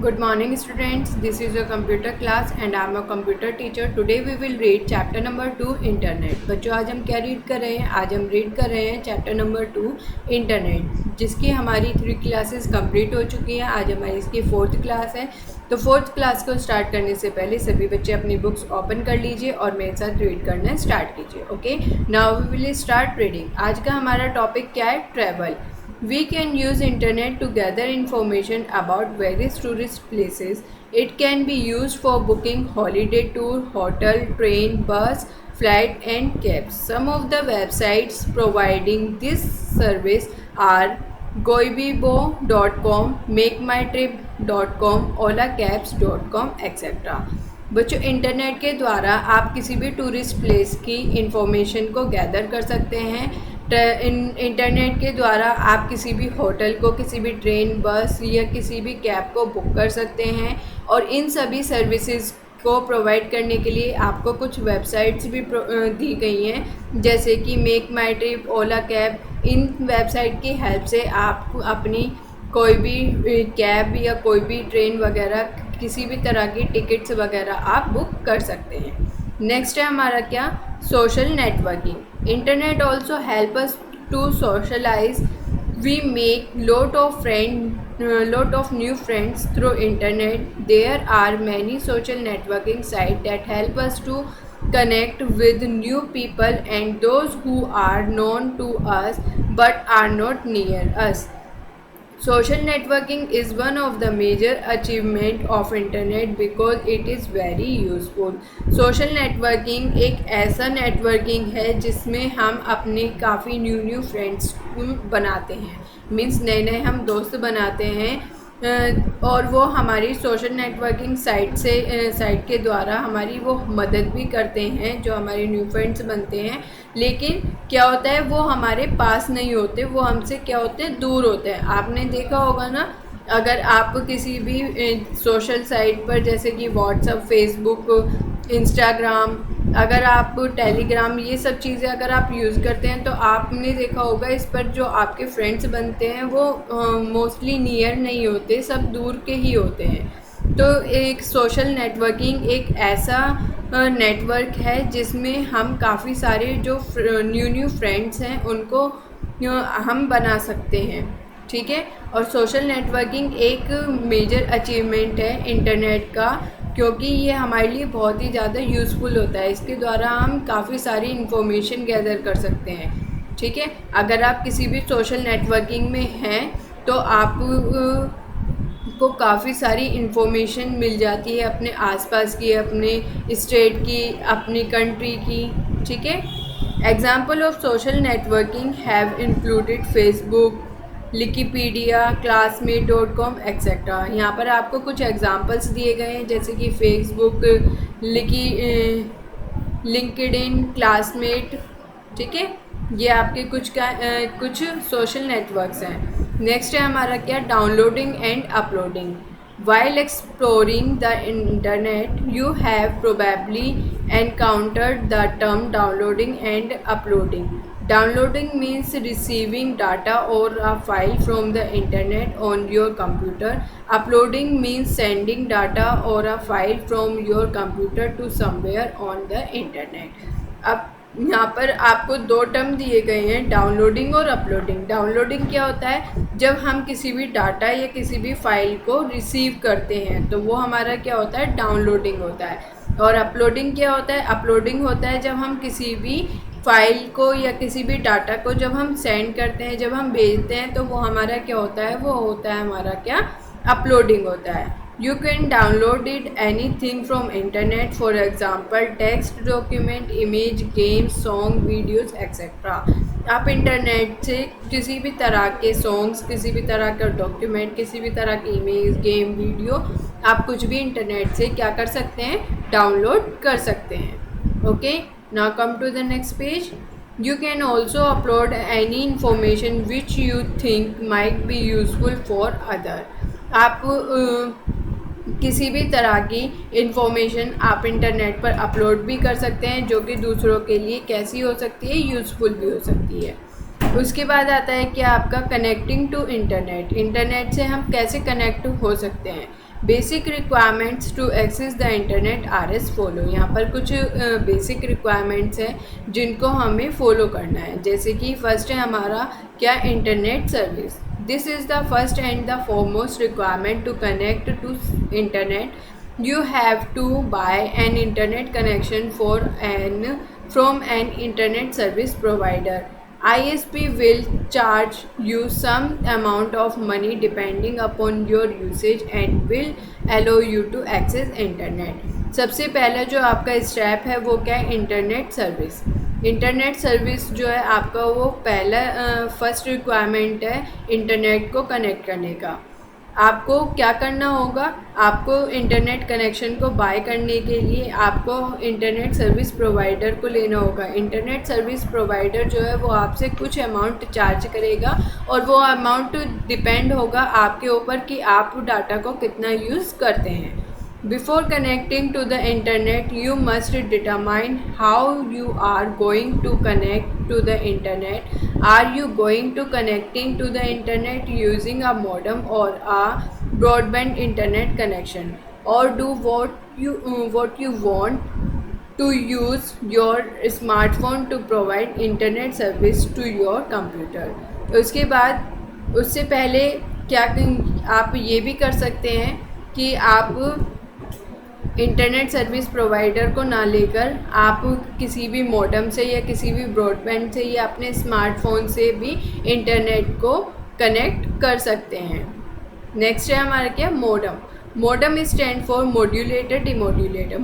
Good morning students, this is a computer class and I am a computer teacher. Today we will read chapter number 2 internet. बच्चों आज हम क्या read कर रहे हैं? आज हम रीड कर रहे हैं चैप्टर नंबर 2 इंटरनेट, जिसकी हमारी 3 क्लासेस कंप्लीट हो चुकी हैं। आज हमारी इसकी 4th क्लास है। तो 4th क्लास को स्टार्ट करने से पहले सभी बच्चे अपनी बुक्स ओपन कर लीजिए और मेरे साथ रीड करना स्टार्ट कीजिए। Okay, now we will start reading. आज का हमारा टॉपिक क्या है? Travel. We can use internet to gather information about various tourist places. It can be used for booking holiday tour, hotel, train, bus, flight and cabs. Some of the websites providing this service are goibibo.com, makemytrip.com, olacabs.com etc. बच्चों, internet के द्वारा आप किसी भी tourist place की information को gather कर सकते हैं। इंटरनेट के द्वारा आप किसी भी होटल को, किसी भी ट्रेन, बस या किसी भी कैब को बुक कर सकते हैं। और इन सभी सर्विसेज को प्रोवाइड करने के लिए आपको कुछ वेबसाइट्स भी दी गई हैं, जैसे कि मेक माई ट्रिप, ओला कैब। इन वेबसाइट की हेल्प से आप अपनी कोई भी कैब या कोई भी ट्रेन वगैरह, किसी भी तरह की टिकट्स वगैरह आप बुक कर सकते हैं। नेक्स्ट है हमारा क्या? Social networking. Internet also help us to socialize. We make lot of new friends through internet. There are many social networking sites that help us to connect with new people and those who are known to us but are not near us. Social networking is one of the major achievement of internet because it is very useful. Social networking एक ऐसा networking है जिसमें हम अपने काफ़ी new friends बनाते हैं, means नए हम दोस्त बनाते हैं। और वो हमारी सोशल नेटवर्किंग साइट के द्वारा हमारी वो मदद भी करते हैं, जो हमारे न्यू फ्रेंड्स बनते हैं। लेकिन क्या होता है, वो हमारे पास नहीं होते, वो हमसे क्या होते हैं, दूर होते हैं। आपने देखा होगा ना, अगर आप किसी भी सोशल साइट पर, जैसे कि व्हाट्सएप, फेसबुक, इंस्टाग्राम, अगर आप टेलीग्राम, ये सब चीज़ें अगर आप यूज़ करते हैं तो आपने देखा होगा इस पर जो आपके फ्रेंड्स बनते हैं वो मोस्टली नियर नहीं होते, सब दूर के ही होते हैं। तो एक सोशल नेटवर्किंग एक ऐसा नेटवर्क है जिसमें हम काफ़ी सारे जो न्यू फ्रेंड्स हैं उनको हम बना सकते हैं, ठीक है। और सोशल नेटवर्किंग एक मेजर अचीवमेंट है इंटरनेट का, क्योंकि ये हमारे लिए बहुत ही ज़्यादा यूज़फुल होता है। इसके द्वारा हम काफ़ी सारी इन्फॉर्मेशन गैदर कर सकते हैं, ठीक है। अगर आप किसी भी सोशल नेटवर्किंग में हैं तो आप को काफ़ी सारी इन्फॉर्मेशन मिल जाती है अपने आसपास की, अपने स्टेट की, अपनी कंट्री की, ठीक है। Example of social networking have included Facebook, Wikipedia, classmate.com etcetera. यहाँ पर आपको कुछ एग्जांपल्स दिए गए हैं, जैसे कि फेसबुक, लिंक्डइन, क्लासमेट, ठीक है। ये आपके कुछ सोशल नेटवर्क्स हैं। नेक्स्ट है हमारा क्या? Downloading and uploading. While exploring the internet, you have probably encountered the term downloading and uploading. Downloading means receiving data or a file from the internet on your computer. Uploading means sending data or a file from your computer to somewhere on the internet. अब यहाँ पर आपको 2 term दिए गए हैं, downloading और uploading. Downloading क्या होता है? जब हम किसी भी डाटा या किसी भी फाइल को रिसीव करते हैं तो वो हमारा क्या होता है? डाउनलोडिंग होता है। और अपलोडिंग क्या होता है? अपलोडिंग होता है जब हम किसी भी फाइल को या किसी भी डाटा को जब हम सेंड करते हैं, जब हम भेजते हैं, तो वो हमारा क्या होता है? वो होता है हमारा क्या? अपलोडिंग होता है। You can download it anything from internet, for example text, document, image, games, song, videos etc. आप इंटरनेट से किसी भी तरह के सॉन्ग्स, किसी भी तरह का डॉक्यूमेंट, किसी भी तरह की इमेज, गेम, वीडियो, आप कुछ भी इंटरनेट से क्या कर सकते हैं? डाउनलोड कर सकते हैं। Okay, now come to the next page. You can also upload any information which you think might be useful for other. आप किसी भी तरह की इन्फॉर्मेशन आप इंटरनेट पर अपलोड भी कर सकते हैं, जो कि दूसरों के लिए कैसी हो सकती है? यूज़फुल भी हो सकती है। उसके बाद आता है कि आपका कनेक्टिंग टू इंटरनेट। इंटरनेट से हम कैसे कनेक्ट हो सकते हैं? Basic requirements to access the internet are as follows. यहाँ पर कुछ बेसिक रिक्वायरमेंट्स हैं जिनको हमें फॉलो करना है। जैसे कि फर्स्ट है हमारा क्या, internet service. This is the first and the foremost requirement to connect to internet. You have to buy an internet connection from an internet service provider. ISP will charge you some amount of money depending upon your usage and will allow you to access internet. सबसे पहला जो आपका step है वो क्या है, internet service. Internet service जो है आपका वो पहला फर्स्ट रिक्वायरमेंट है इंटरनेट को कनेक्ट करने का। आपको क्या करना होगा, आपको इंटरनेट कनेक्शन को बाय करने के लिए आपको इंटरनेट सर्विस प्रोवाइडर को लेना होगा। इंटरनेट सर्विस प्रोवाइडर जो है वो आपसे कुछ अमाउंट चार्ज करेगा और वो अमाउंट डिपेंड होगा आपके ऊपर कि आप डाटा को कितना यूज़ करते हैं। Before connecting to the internet, you must determine how you are going to connect to the internet. Are you going to connecting to the internet using a modem or a broadband internet connection, or do what you want to use your smartphone to provide internet service to your computer? उसके बाद उससे पहले क्या आप ये भी कर सकते हैं कि आप इंटरनेट सर्विस प्रोवाइडर को ना लेकर आप किसी भी मॉडेम से या किसी भी ब्रॉडबैंड से या अपने स्मार्टफोन से भी इंटरनेट को कनेक्ट कर सकते हैं। नेक्स्ट है हमारा क्या, modem. Modem stand for modulator demodulator.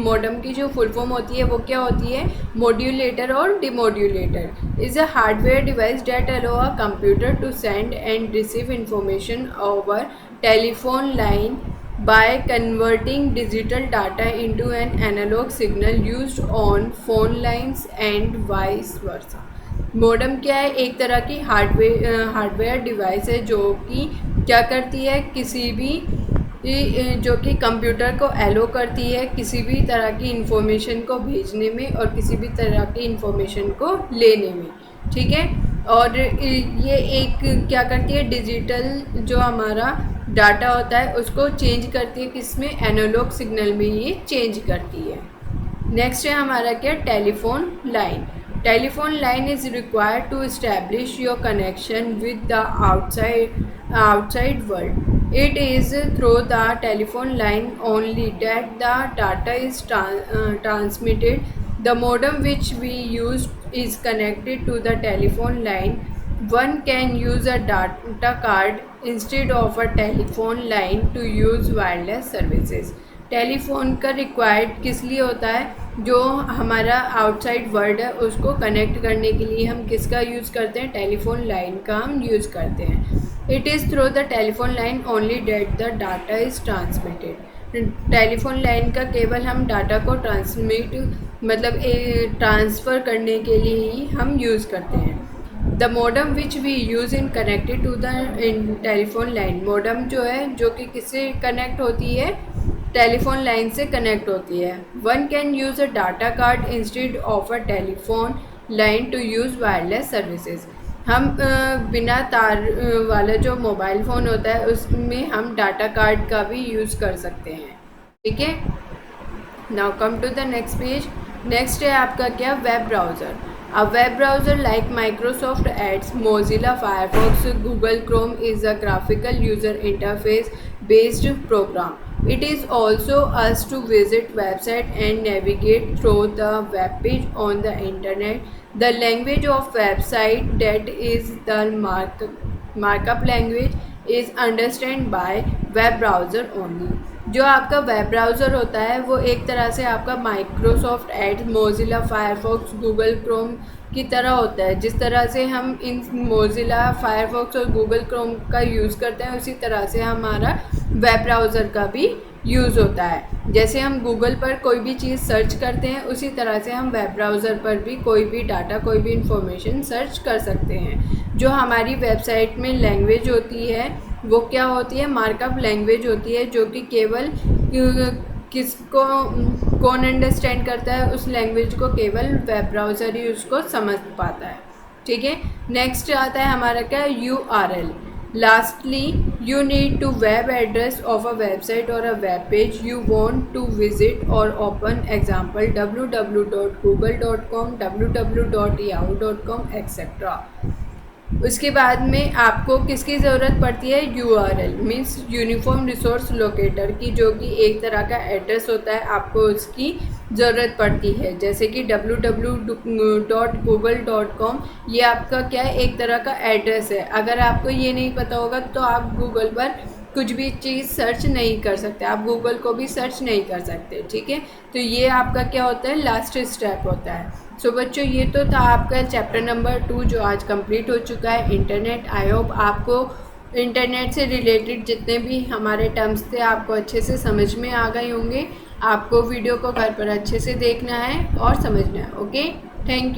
Modem की जो फुल फॉर्म होती है वो क्या होती है, मॉड्यूलेटर और demodulator. Is a hardware device that allow a computer to send and receive information over telephone line by converting digital data into an analog signal used on phone lines and vice versa. Modem क्या है, एक तरह की hardware device है जो कि क्या करती है, किसी भी जो कि कंप्यूटर को एलो करती है किसी भी तरह की इंफॉर्मेशन को भेजने में और किसी भी तरह की इंफॉर्मेशन को लेने में, ठीक है। और ये एक क्या करती है, डिजिटल जो हमारा डाटा होता है उसको चेंज करती है, किसमें, एनालॉग सिग्नल में ये चेंज करती है। नेक्स्ट है हमारा क्या, telephone line. Telephone line is required to establish your connection with the outside world. It is through the telephone line only that the data is transmitted. The modem which we use is connected to the telephone line. One can use a data card instead of a telephone line to use wireless services. Telephone का required किस लिए होता है, जो हमारा outside world है उसको connect करने के लिए हम किसका यूज़ करते हैं, टेलीफोन लाइन का हम यूज़ करते हैं। It is through the telephone line only that the data is transmitted. Telephone line का केवल हम डाटा को ट्रांसफ़र करने के लिए ही हम यूज़ करते हैं। The modem which we use in connected to the telephone line. Modem जो है जो कि किससे कनेक्ट होती है, टेलीफोन लाइन से कनेक्ट होती है। One can use a data card instead of a telephone line to use wireless services. हम बिना तार वाला जो मोबाइल फ़ोन होता है उसमें हम डाटा कार्ड का भी यूज़ कर सकते हैं, ठीक है। Now come to the next page. Next है आपका क्या, web browser. A web browser like Microsoft Edge, Mozilla Firefox, Google Chrome is a graphical user interface based program. It is also us to visit website and navigate through the web page on the internet. The language of website that is the markup language is understood by web browser only. जो आपका web browser होता है वो एक तरह से आपका Microsoft Edge, Mozilla Firefox, Google Chrome की तरह होता है। जिस तरह से हम इन मोजिला फायरफॉक्स और गूगल क्रोम का यूज़ करते हैं उसी तरह से हमारा वेब ब्राउज़र का भी यूज़ होता है। जैसे हम गूगल पर कोई भी चीज़ सर्च करते हैं उसी तरह से हम वेब ब्राउज़र पर भी कोई भी डाटा, कोई भी इंफॉर्मेशन सर्च कर सकते हैं। जो हमारी वेबसाइट में लैंग्वेज होती है वो क्या होती है, मार्कअप लैंग्वेज होती है, जो कि केवल किसको कौन अंडरस्टैंड करता है, उस लैंग्वेज को केवल वेब ब्राउज़र ही उसको समझ पाता है, ठीक है। नेक्स्ट आता है हमारा क्या, URL। Lastly, you need to web address of a website or a web page you want to visit or open. Example www.google.com, www.yahoo.com etc. उसके बाद में आपको किसकी ज़रूरत पड़ती है? URL means uniform resource locator की, जो कि एक तरह का एड्रेस होता है, आपको उसकी ज़रूरत पड़ती है। जैसे कि www.google.com ये आपका क्या है? एक तरह का एड्रेस है। अगर आपको ये नहीं पता होगा तो आप गूगल पर कुछ भी चीज़ सर्च नहीं कर सकते, आप गूगल को भी सर्च नहीं कर सकते, ठीक है। तो ये आपका क्या होता है? लास्ट स्टेप होता है। सो बच्चों, ये तो था आपका चैप्टर नंबर 2 जो आज कंप्लीट हो चुका है, इंटरनेट। आई होप आपको इंटरनेट से रिलेटेड जितने भी हमारे टर्म्स थे आपको अच्छे से समझ में आ गए होंगे। आपको वीडियो को घर पर अच्छे से देखना है और समझना है। Okay, thank you.